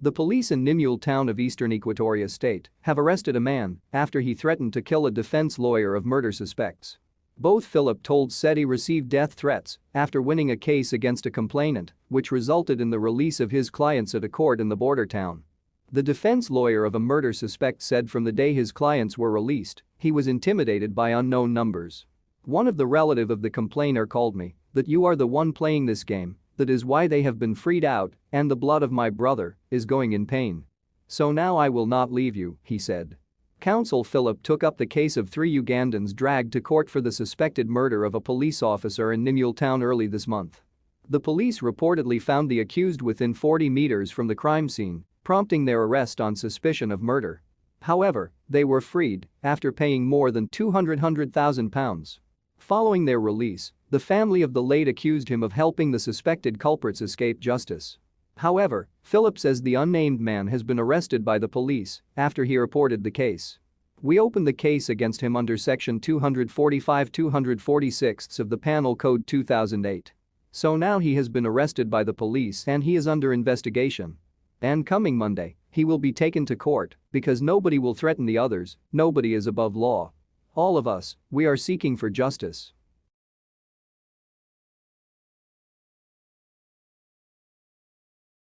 The police in Nimule town of eastern Equatoria state have arrested a man after he threatened to kill a defense lawyer of murder suspects. Both Philip told said he received death threats after winning a case against a complainant, which resulted in the release of his clients at a court in the border town. The defense lawyer of a murder suspect said from the day his clients were released, he was intimidated by unknown numbers. One of the relative of the complainer called me, that you are the one playing this game, that is why they have been freed out, and the blood of my brother is going in pain. So now I will not leave you, he said. Counsel Philip took up the case of 3 Ugandans dragged to court for the suspected murder of a police officer in Nimule town early this month. The police reportedly found the accused within 40 meters from the crime scene, prompting their arrest on suspicion of murder. However, they were freed after paying more than £200,000. Following their release, the family of the late accused him of helping the suspected culprits escape justice. However, Philip says the unnamed man has been arrested by the police after he reported the case. We opened the case against him under section 245-246 of the Penal Code 2008. So now he has been arrested by the police and he is under investigation. And coming Monday, he will be taken to court because nobody will threaten the others, nobody is above law. All of us, we are seeking for justice.